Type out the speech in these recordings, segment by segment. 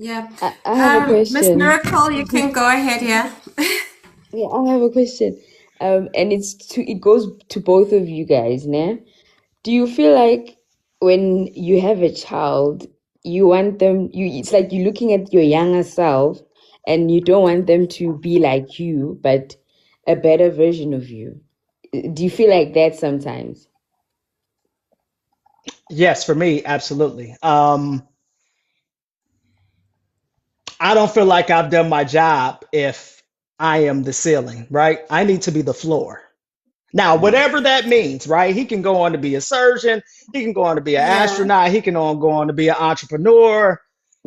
Yeah. I have a Miss question. Miracle, you can go ahead, yeah. Yeah, I have a question. And it goes to both of you guys, né? Do you feel like when you have a child, you want them, it's like you're looking at your younger self and you don't want them to be like you, but a better version of you. Do you feel like that sometimes? Yes, for me, absolutely. I don't feel like I've done my job if I am the ceiling, right? I need to be the floor. Now, Mm, whatever that means, right? He can go on to be a surgeon. He can go on to be an Yeah. astronaut. He can go on to be an entrepreneur.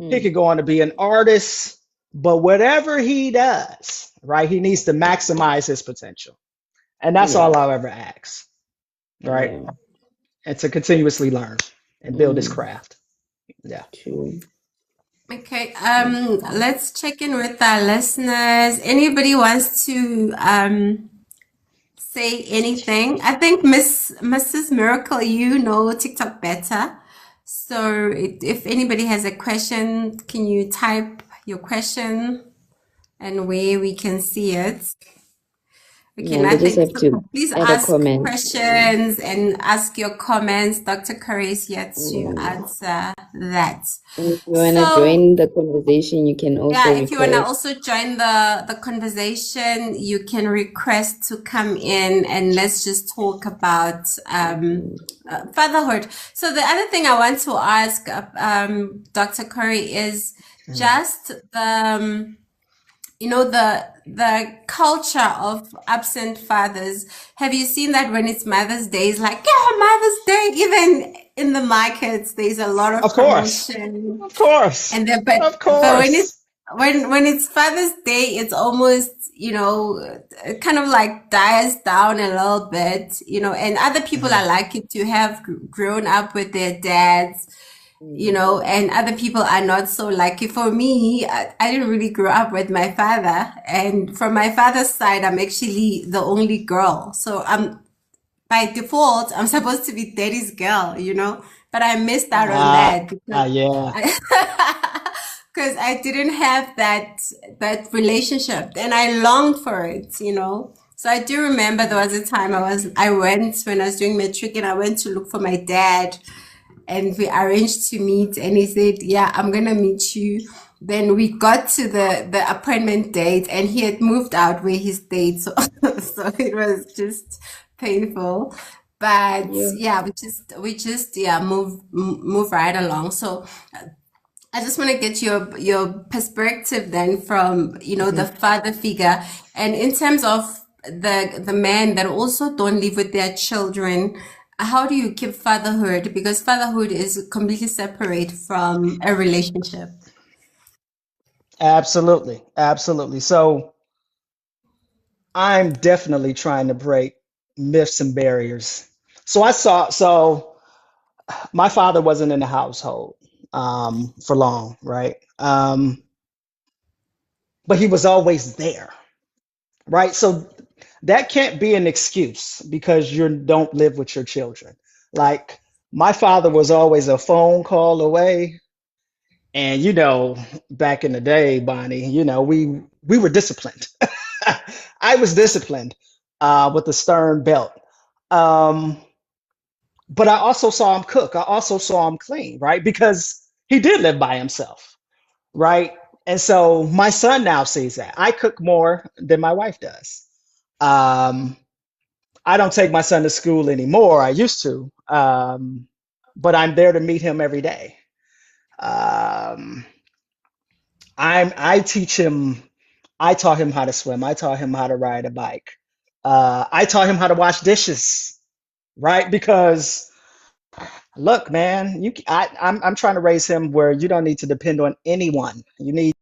He mm, can go on to be an artist. But whatever he does, right, he needs to maximize his potential. And that's yeah, all I'll ever ask, right? yeah. And to continuously learn and build his Mm, craft. Yeah. true. Okay. Let's check in with our listeners. Anybody wants to say anything? I think Mrs. Miracle, you know TikTok better. So if anybody has a question, can you type your question and where we can see it? Okay, Yeah, they just nothing. have So to please add a ask comment. questions and ask your comments. Dr. Curry is here to Yeah. answer that. And if you want to So, join the conversation, you can yeah, also if you want to request. also join the conversation, you can request to come in and let's just talk about Mhm. fatherhood. So the other thing I want to ask Dr. Curry is Mhm. just the culture of absent fathers. Have you seen that when it's Mother's Day? It's like, yeah, Mother's Day. Even in the markets, there's a lot of Of course. promotion. Of course. And then, Of but when it's course. when it's Father's Day, it's almost, it kind of like dies down a little bit, and other people Mhm. are lucky to have grown up with their dads, Mm. and other people are not so lucky. For me, I didn't really grow up with my father. And from my father's side, I'm actually the only girl. So by default, I'm supposed to be daddy's girl. But I missed out on that because Yeah. because I didn't have that relationship and I longed for it. So I do remember there was a time I went when I was doing matric and I went to look for my dad and we arranged to meet and he said, yeah, I'm gonna meet you. Then we got to the appointment date and he had moved out where he stayed. So so it was just painful. But Yeah. yeah, we just yeah, move right along. So I just want to get your perspective then from, the Mhm. father figure and in terms of the men that also don't live with their children, how do you keep fatherhood? Because fatherhood is completely separate from a relationship. Absolutely. Absolutely. So I'm definitely trying to break myths and barriers. So my father wasn't in the household for long, right? But he was always there, right? So that can't be an excuse because you don't live with your children. Like my father was always a phone call away. And back in the day, Bonnie, we were disciplined. I was disciplined with a stern belt. Um, but I also saw him cook. I also saw him clean, right? Because he did live by himself, right? And so my son now sees that. I cook more than my wife does. Um, I don't take my son to school anymore. I used to, but I'm there to meet him every day. Um, I teach him. I taught him how to swim. I taught him how to ride a bike. I taught him how to wash dishes, right? Because look, man, I'm trying to raise him where you don't need to depend on anyone. You need